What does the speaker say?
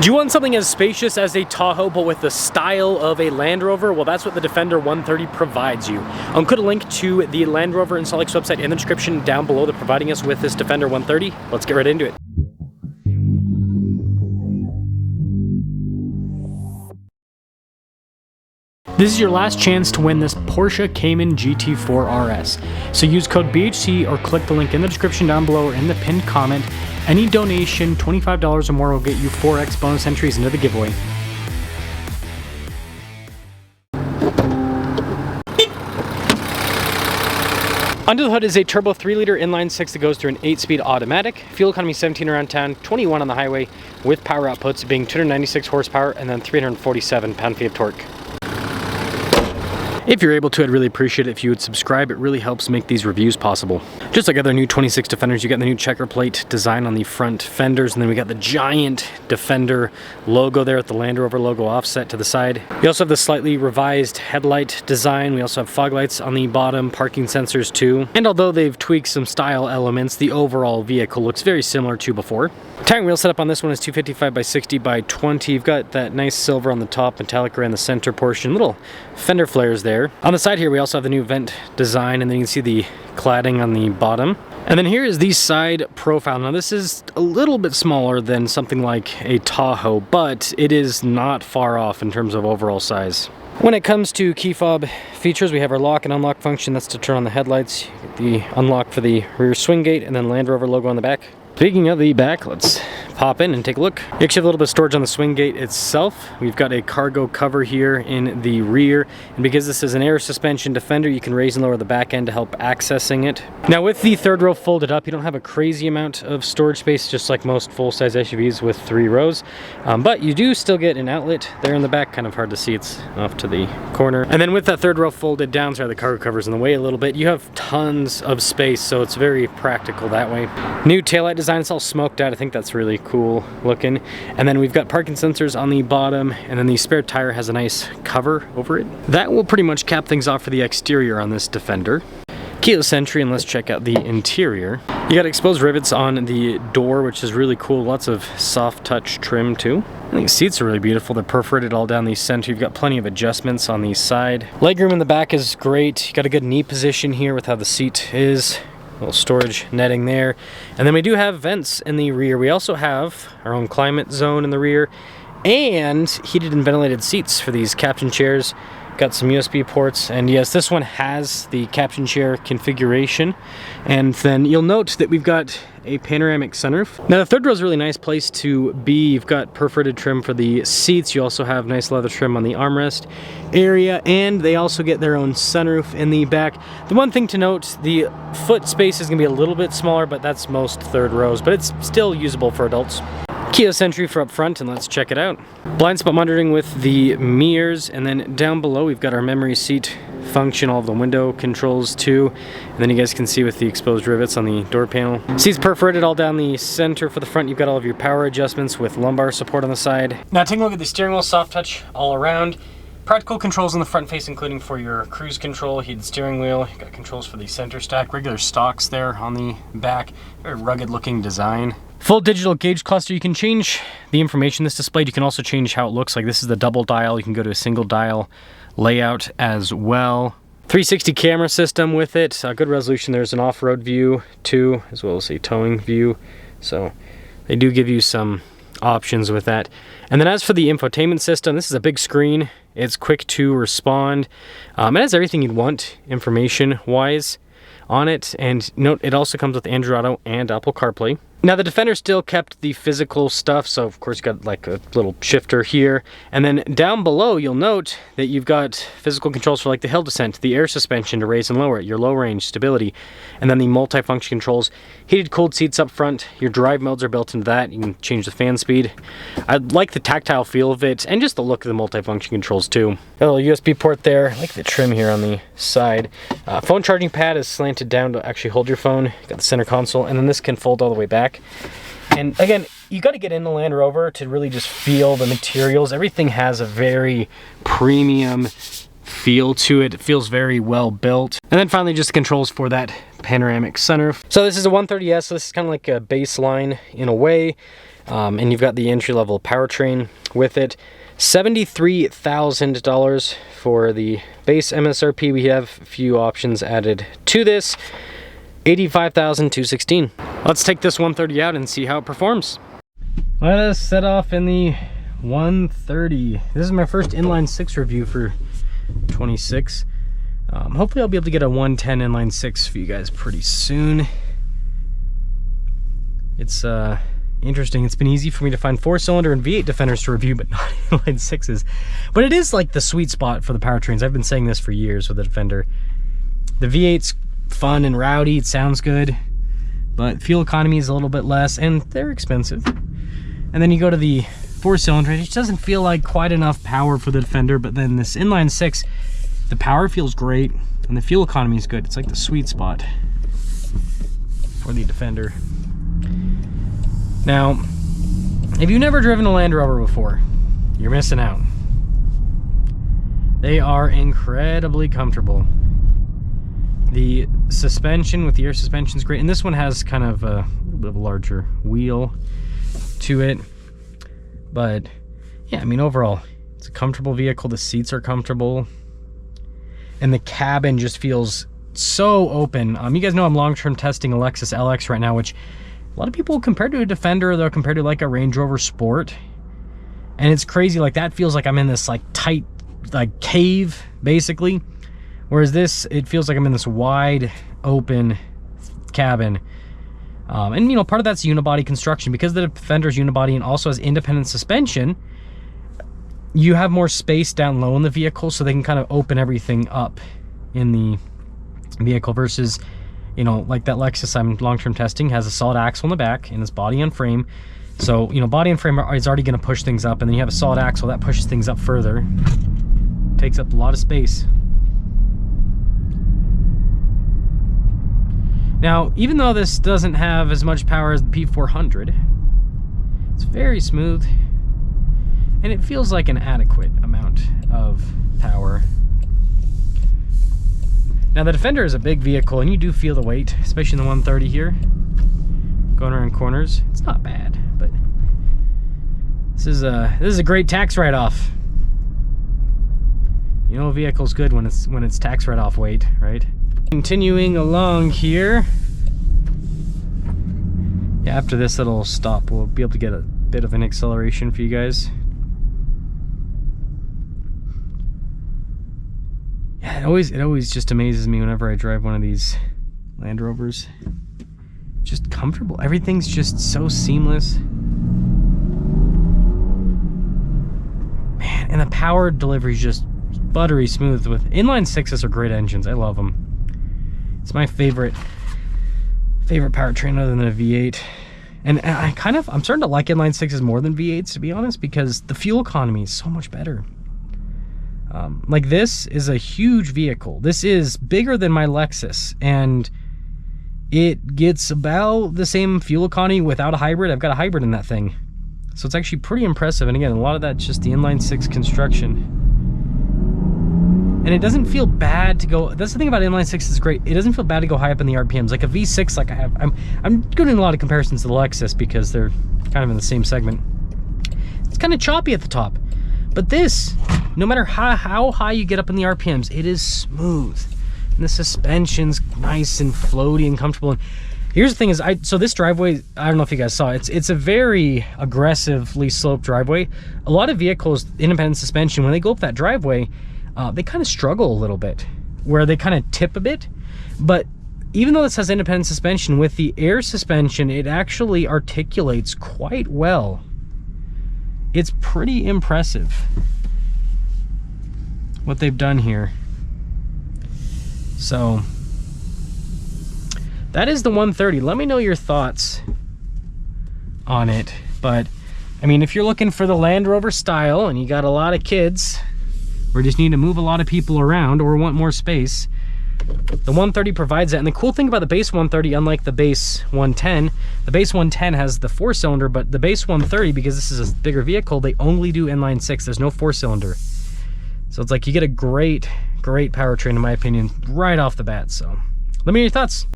Do you want something as spacious as a Tahoe but with the style of a Land Rover? Well, that's what the Defender 130 provides you. I'll include a link to the Land Rover and Salt Lake's website in the description down below. They're providing us with this Defender 130. Let's get right into it. This is your last chance to win this Porsche Cayman GT4 RS. So use code BHC or click the link in the description down below or in the pinned comment. Any donation, $25 or more, will get you 4x bonus entries into the giveaway. Under the hood is a turbo 3-liter inline 6 that goes through an 8-speed automatic. Fuel economy 17 around town, 21 on the highway, with power outputs being 296 horsepower and then 347 pound-feet of torque. If you're able to, I'd really appreciate it if you would subscribe. It really helps make these reviews possible. Just like other new 26 Defenders, you got the new checker plate design on the front fenders, and then we got the giant Defender logo there with the Land Rover logo offset to the side. We also have the slightly revised headlight design. We also have fog lights on the bottom, parking sensors too. And although they've tweaked some style elements, the overall vehicle looks very similar to before. Tire and wheel setup on this one is 255 by 60 by 20. You've got that nice silver on the top, metallic around the center portion, little fender flares there. On the side here, we also have the new vent design, and then you can see the cladding on the bottom. And then here is the side profile. Now this is a little bit smaller than something like a Tahoe, but it is not far off in terms of overall size. When it comes to key fob features, we have our lock and unlock function. That's to turn on the headlights. You get the unlock for the rear swing gate, and then Land Rover logo on the back. Speaking of the back, let's pop in and take a look. You actually have a little bit of storage on the swing gate itself. We've got a cargo cover here in the rear, and because this is an air suspension Defender, you can raise and lower the back end to help accessing it. Now with the third row folded up, you don't have a crazy amount of storage space, just like most full-size SUVs with 3 rows, but you do still get an outlet there in the back. Kind of hard to see, it's off to the corner. And then with that third row folded down, sorry, the cargo cover's in the way a little bit, you have tons of space, so it's very practical that way. New taillight design. It's all smoked out. I think that's really cool looking. And then we've got parking sensors on the bottom, and then the spare tire has a nice cover over it. That will pretty much cap things off for the exterior on this Defender. Keyless entry, and let's check out the interior. You got exposed rivets on the door, which is really cool. Lots of soft touch trim too. I think the seats are really beautiful. They're perforated all down the center. You've got plenty of adjustments on the side. Legroom in the back is great. You got a good knee position here with how the seat is. Little storage netting there. And then we do have vents in the rear. We also have our own climate zone in the rear and heated and ventilated seats for these captain chairs. Got some USB ports, and yes, this one has the captain chair configuration. And then you'll note that we've got a panoramic sunroof. Now the third row is a really nice place to be. You've got perforated trim for the seats. You also have nice leather trim on the armrest area, and they also get their own sunroof in the back. The one thing to note, the foot space is gonna be a little bit smaller, but that's most third rows, but it's still usable for adults. Keyless entry for up front, and let's check it out. Blind spot monitoring with the mirrors, and then down below we've got our memory seat function, all of the window controls too, and then you guys can see with the exposed rivets on the door panel. Seats perforated all down the center for the front. You've got all of your power adjustments with lumbar support on the side. Now take a look at the steering wheel, soft touch all around. Practical controls on the front face, including for your cruise control, heated steering wheel. You've got controls for the center stack, regular stocks there on the back. Very rugged looking design. Full digital gauge cluster. You can change the information that's displayed. You can also change how it looks. Like this is the double dial. You can go to a single dial layout as well. 360 camera system with it. Good resolution. There's an off-road view too, as well as a towing view. So they do give you some options with that. And then as for the infotainment system, this is a big screen. It's quick to respond. It has everything you'd want information wise on it, and note it also comes with Android Auto and Apple CarPlay. Now the Defender still kept the physical stuff, so of course you got like a little shifter here, and then down below you'll note that you've got physical controls for like the hill descent, the air suspension to raise and lower it, your low range stability, and then the multi-function controls. Heated cooled seats up front, your drive modes are built into that. You can change the fan speed. I like the tactile feel of it and just the look of the multi-function controls too. Got a little USB port there. I like the trim here on the side. Phone charging pad is slanted down to actually hold your phone. Got the center console, and then this can fold all the way back. And again, you got to get in the Land Rover to really just feel the materials. Everything has a very premium feel to it. It feels very well built. And then finally, just the controls for that panoramic sunroof. So this is a 130S, so this is kind of like a baseline in a way. And you've got the entry-level powertrain with it. $73,000 for the base MSRP. We have a few options added to this. $85,216. Let's take this 130 out and see how it performs. Let us set off in the 130. This is my first inline six review for 26. Hopefully I'll be able to get a 110 inline six for you guys pretty soon. It's interesting. It's been easy for me to find 4-cylinder and V8 Defenders to review, but not inline sixes. But it is like the sweet spot for the powertrains. I've been saying this for years with the Defender. The V8's fun and rowdy. It sounds good, but fuel economy is a little bit less, and they're expensive. And then you go to the 4-cylinder, it just doesn't feel like quite enough power for the Defender. But then this inline six, the power feels great and the fuel economy is good. It's like the sweet spot for the Defender. Now, if you've never driven a Land Rover before, you're missing out. They are incredibly comfortable. The suspension with the air suspension is great, and this one has kind of a little bit of a larger wheel to it. But yeah, I mean, overall, it's a comfortable vehicle. The seats are comfortable, and the cabin just feels so open. You guys know I'm long-term testing a Lexus LX right now, which a lot of people compare to a Defender, though, compared to like a Range Rover Sport. And it's crazy, like that feels like I'm in this like tight like cave basically, whereas this, it feels like I'm in this wide open cabin. And you know, part of that's unibody construction. Because the Defender's unibody and also has independent suspension, you have more space down low in the vehicle, so they can kind of open everything up in the vehicle versus, you know, like that Lexus I'm long-term testing has a solid axle in the back and it's body on frame. So, you know, body and frame is already going to push things up, and then you have a solid axle that pushes things up further. Takes up a lot of space. Now, even though this doesn't have as much power as the P400, it's very smooth, and it feels like an adequate amount of power. Now, the Defender is a big vehicle, and you do feel the weight, especially in the 130 here. Going around corners, it's not bad, but this is a great tax write-off. You know, a vehicle's good when it's tax write-off weight, right? Continuing along here. Yeah, after this it'll stop. We'll be able to get a bit of an acceleration for you guys. Yeah, it always just amazes me whenever I drive one of these Land Rovers. Just comfortable. Everything's just so seamless. Man, and the power delivery is just buttery smooth. With inline sixes are great engines. I love them. It's my favorite powertrain other than a V8. And I'm starting to like inline sixes more than V8s, to be honest, because the fuel economy is so much better. Like, this is a huge vehicle. This is bigger than my Lexus, and it gets about the same fuel economy without a hybrid. I've got a hybrid in that thing. So it's actually pretty impressive. And again, a lot of that's just the inline six construction. And it doesn't feel bad to go, that's the thing about inline six, is great. It doesn't feel bad to go high up in the RPMs. Like a V6, like I'm doing a lot of comparisons to the Lexus because they're kind of in the same segment. It's kind of choppy at the top. But this, no matter how high you get up in the RPMs, it is smooth. And the suspension's nice and floaty and comfortable. And here's the thing is, so this driveway, I don't know if you guys saw, it's a very aggressively sloped driveway. A lot of vehicles, independent suspension, when they go up that driveway, they kind of struggle a little bit, where they kind of tip a bit. But even though this has independent suspension, with the air suspension, it actually articulates quite well. It's pretty impressive what they've done here. So that is the 130. Let me know your thoughts on it. But I mean, if you're looking for the Land Rover style and you got a lot of kids, or just need to move a lot of people around, or want more space, the 130 provides that. And the cool thing about the base 130, unlike the base 110, the base 110 has the 4-cylinder, but the base 130, because this is a bigger vehicle, they only do inline six. There's no 4-cylinder. So it's like you get a great powertrain, in my opinion, right off the bat. So let me know your thoughts.